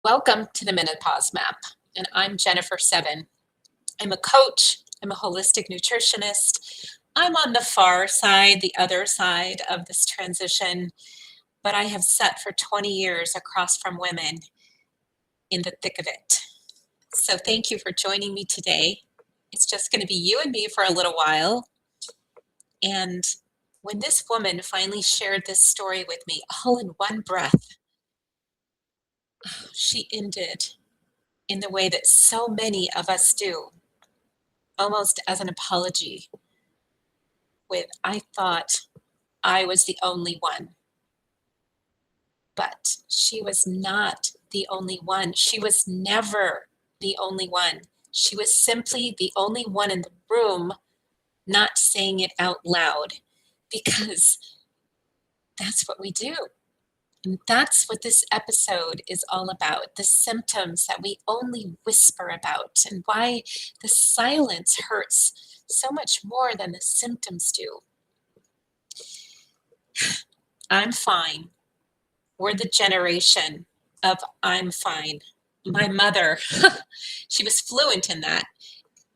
Welcome to the Menopause Map, and I'm Jennifer Seven. I'm a coach, I'm a holistic nutritionist. I'm on the far side, the other side of this transition, but I have sat for 20 years across from women in the thick of it. So thank you for joining me today. It's just going to be you and me for a little while. And when this woman finally shared this story with me, all in one breath, she ended in the way that so many of us do, almost as an apology, with I thought I was the only one. But she was not the only one. She was never the only one. She was simply the only one in the room not saying it out loud, because that's what we do. And that's what this episode is all about, the symptoms that we only whisper about, and why the silence hurts so much more than the symptoms do. I'm fine. We're the generation of I'm fine. My mother, she was fluent in that.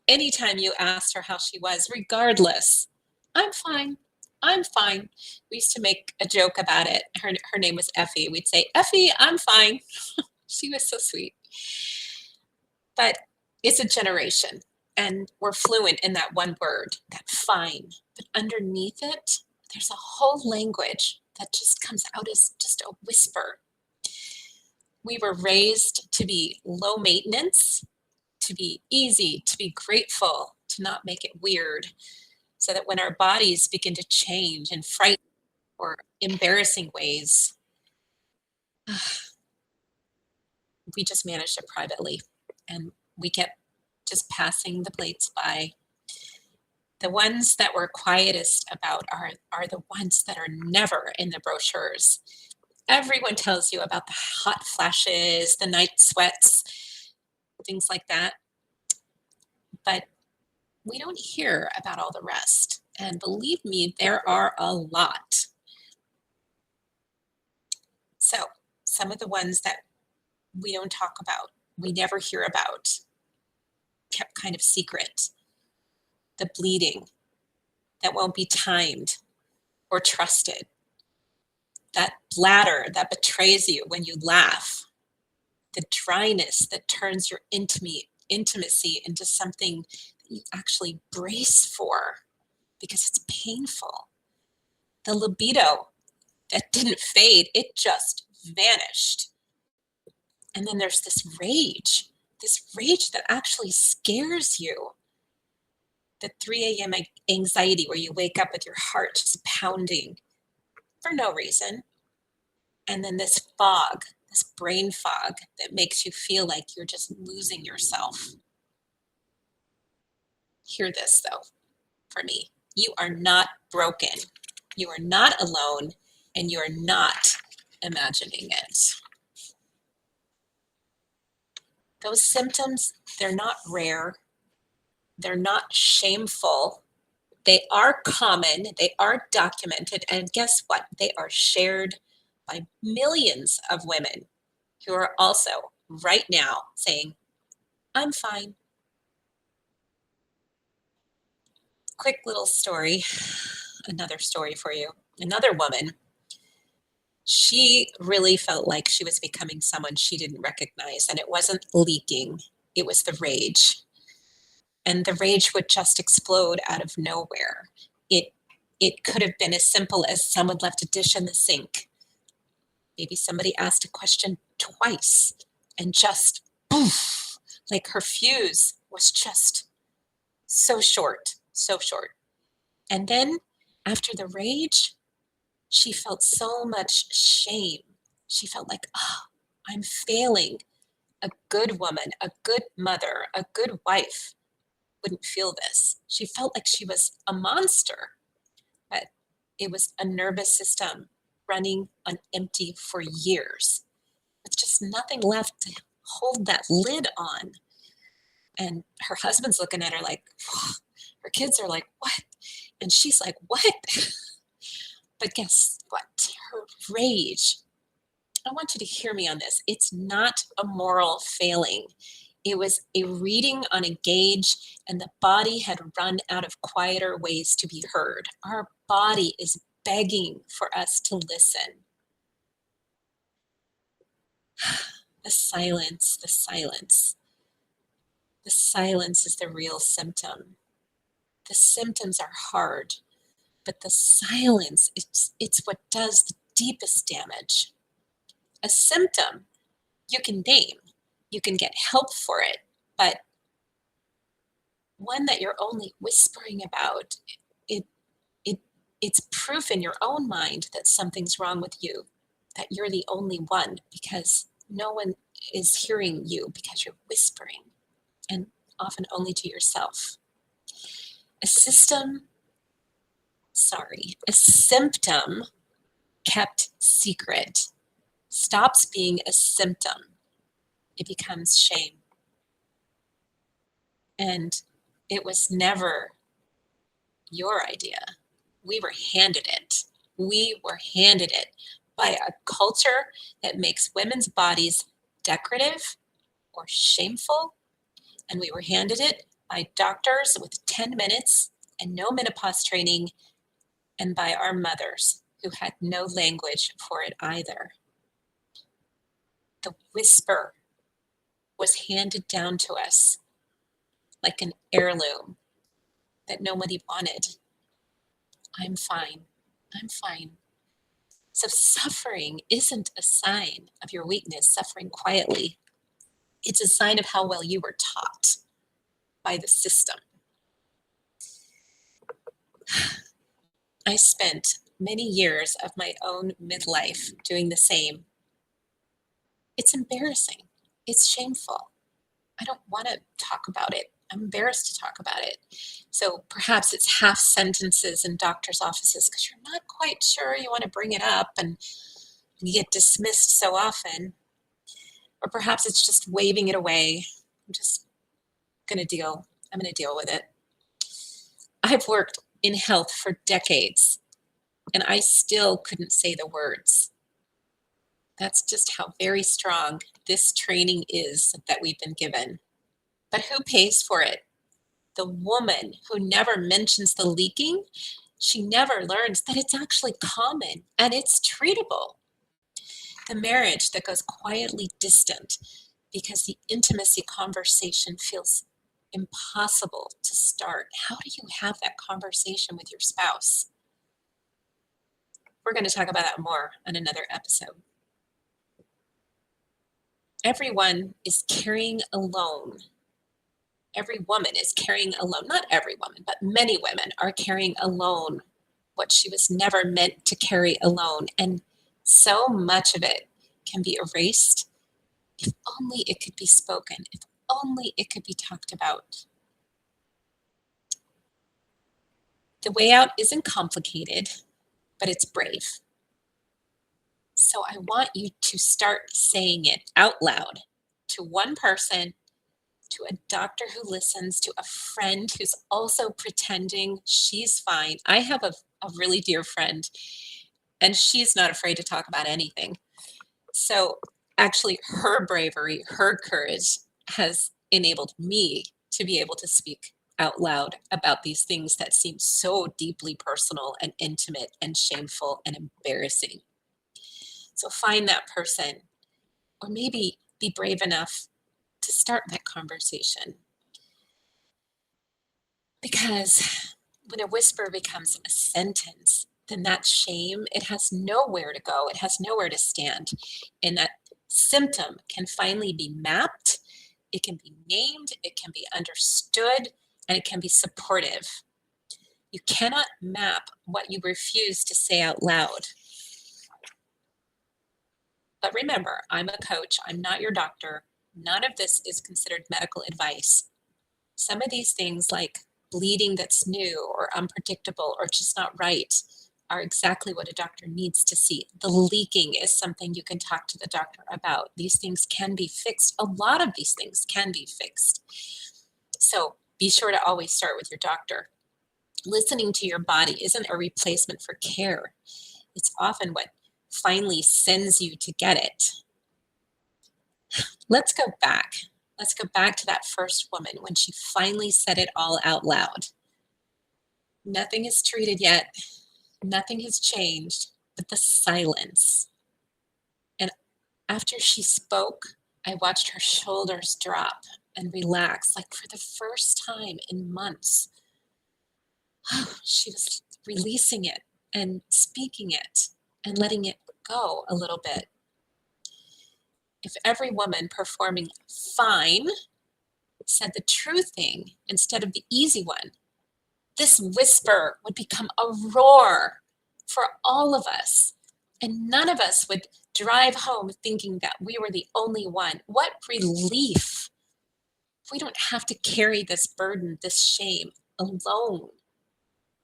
Anytime you asked her how she was, regardless, I'm fine. I'm fine. We used to make a joke about it. Her name was Effie. We'd say, Effie, I'm fine. She was so sweet. But it's a generation, and we're fluent in that one word, that fine. But underneath it, there's a whole language that just comes out as just a whisper. We were raised to be low maintenance, to be easy, to be grateful, to not make it weird, so that when our bodies begin to change in frightening or embarrassing ways, we just managed it privately, and we kept just passing the plates by. The ones that we're quietest about are the ones that are never in the brochures. Everyone tells you about the hot flashes, the night sweats, things like that. But we don't hear about all the rest. And believe me, there are a lot. So some of the ones that we don't talk about, we never hear about, kept kind of secret. The bleeding that won't be timed or trusted. That bladder that betrays you when you laugh. The dryness that turns your intimacy into something that you actually brace for because it's painful. The libido that didn't fade, it just vanished. And then there's this rage that actually scares you. The 3 a.m. anxiety where you wake up with your heart just pounding for no reason. And then this fog, this brain fog that makes you feel like you're just losing yourself. Hear this though, for me. You are not broken. You are not alone, and you are not imagining it. Those symptoms, they're not rare. They're not shameful. They are common. They are documented. And guess what? They are shared by millions of women who are also right now saying, I'm fine. Quick little story, another story for you. Another woman, she really felt like she was becoming someone she didn't recognize, and it wasn't leaking, it was the rage. And the rage would just explode out of nowhere. It could have been as simple as someone left a dish in the sink. Maybe somebody asked a question twice, and just poof, like her fuse was just so short, so short. And then after the rage, she felt so much shame. She felt like, oh, I'm failing. A good woman, a good mother, a good wife wouldn't feel this. She felt like she was a monster, but it was a nervous system running on empty for years, with just nothing left to hold that lid on. And her husband's looking at her like, her kids are like, what? And she's like, what? But guess what? Her rage I want you to hear me on this. It's not a moral failing. It was a reading on a gauge, and the body had run out of quieter ways to be heard. Our body is begging for us to listen. The silence, the silence. The silence is the real symptom. The symptoms are hard, but the silence, it's what does the deepest damage. A symptom you can name, you can get help for it, but one that you're only whispering about, it it it's proof in your own mind that something's wrong with you, that you're the only one because no one is hearing you because you're whispering, and often only to yourself. A system, a symptom kept secret stops being a symptom. It becomes shame. And it was never your idea. We were handed it. We were handed it by a culture that makes women's bodies decorative or shameful. And we were handed it by doctors with 10 minutes and no menopause training, and by our mothers who had no language for it either. The whisper was handed down to us like an heirloom that nobody wanted. I'm fine. I'm fine. So suffering isn't a sign of your weakness, suffering quietly. It's a sign of how well you were taught by the system. I spent many years of my own midlife doing the same. It's embarrassing. It's shameful. I don't want to talk about it. I'm embarrassed to talk about it. So perhaps it's half sentences in doctor's offices because you're not quite sure you want to bring it up and you get dismissed so often. Or perhaps it's just waving it away. I'm just going to deal. I'm going to deal with it. I've worked in health for decades, and I still couldn't say the words. That's just how very strong this training is that we've been given. But who pays for it? The woman who never mentions the leaking, she never learns that it's actually common and it's treatable. The marriage that goes quietly distant because the intimacy conversation feels impossible to start. How do you have that conversation with your spouse? We're going to talk about that more on another episode. Everyone is carrying alone. Every woman is carrying alone, not every woman, but many women are carrying alone what she was never meant to carry alone. And so much of it can be erased if only it could be spoken, if only it could be talked about. The way out isn't complicated, but it's brave. So I want you to start saying it out loud to one person, to a doctor who listens, to a friend who's also pretending she's fine. I have a really dear friend, and she's not afraid to talk about anything. So actually, her bravery, her courage has enabled me to be able to speak out loud about these things that seem so deeply personal and intimate and shameful and embarrassing. So find that person, or maybe be brave enough to start that conversation. Because when a whisper becomes a sentence, then that shame, it has nowhere to go. It has nowhere to stand. And that symptom can finally be mapped. It can be named. It can be understood. And it can be supportive. You cannot map what you refuse to say out loud. But remember, I'm a coach. I'm not your doctor. None of this is considered medical advice. Some of these things, like bleeding that's new or unpredictable or just not right, are exactly what a doctor needs to see. The leaking is something you can talk to the doctor about. These things can be fixed. A lot of these things can be fixed. So be sure to always start with your doctor. Listening to your body isn't a replacement for care. It's often what finally sends you to get it. Let's go back. Let's go back to that first woman when she finally said it all out loud. Nothing is treated yet. Nothing has changed, but the silence. And after she spoke, I watched her shoulders drop and relax, like for the first time in months. She was releasing it and speaking it and letting it go a little bit. If every woman performing fine said the true thing instead of the easy one, this whisper would become a roar for all of us. And none of us would drive home thinking that we were the only one. What relief! We don't have to carry this burden, this shame alone.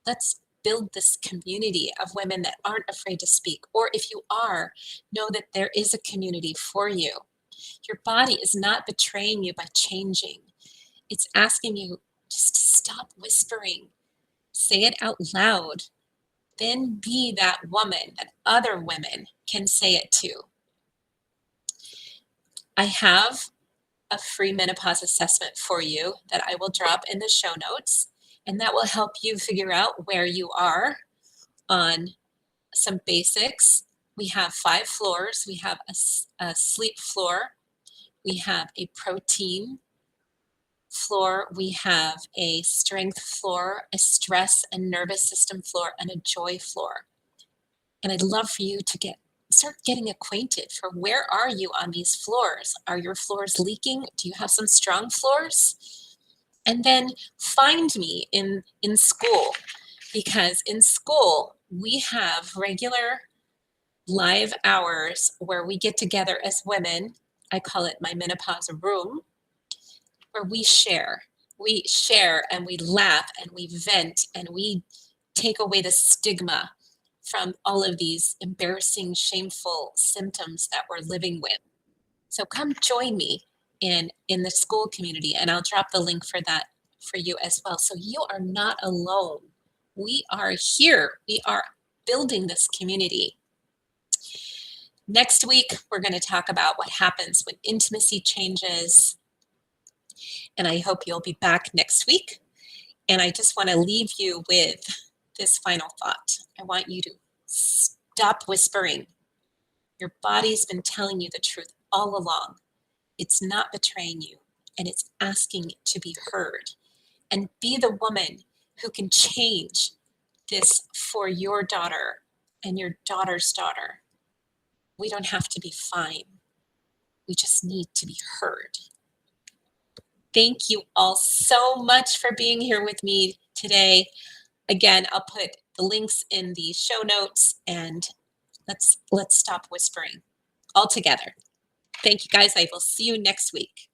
Let's build this community of women that aren't afraid to speak. Or if you are, know that there is a community for you. Your body is not betraying you by changing. It's asking you just to stop whispering. Say it out loud. Then be that woman that other women can say it to. I have a free menopause assessment for you that I will drop in the show notes, and that will help you figure out where you are on some basics. We have 5 floors. We have a sleep floor. We have a protein floor. We have a strength floor, a stress and nervous system floor, and a joy floor. And I'd love for you to start getting acquainted for where are you on these floors? Are your floors leaking? Do you have some strong floors? And then find me in school, because in school we have regular live hours where we get together as women. I call it my menopause room, where we share. We share and we laugh and we vent and we take away the stigma from all of these embarrassing, shameful symptoms that we're living with. So come join me in the school community, and I'll drop the link for that for you as well. So you are not alone. We are here. We are building this community. Next week, we're going to talk about what happens when intimacy changes. And I hope you'll be back next week. And I just want to leave you with this final thought. I want you to stop whispering. Your body's been telling you the truth all along. It's not betraying you, and it's asking to be heard. And be the woman who can change this for your daughter and your daughter's daughter. We don't have to be fine. We just need to be heard. Thank you all so much for being here with me today. Again, I'll put the links in the show notes, and let's stop whispering all together. Thank you guys. I will see you next week.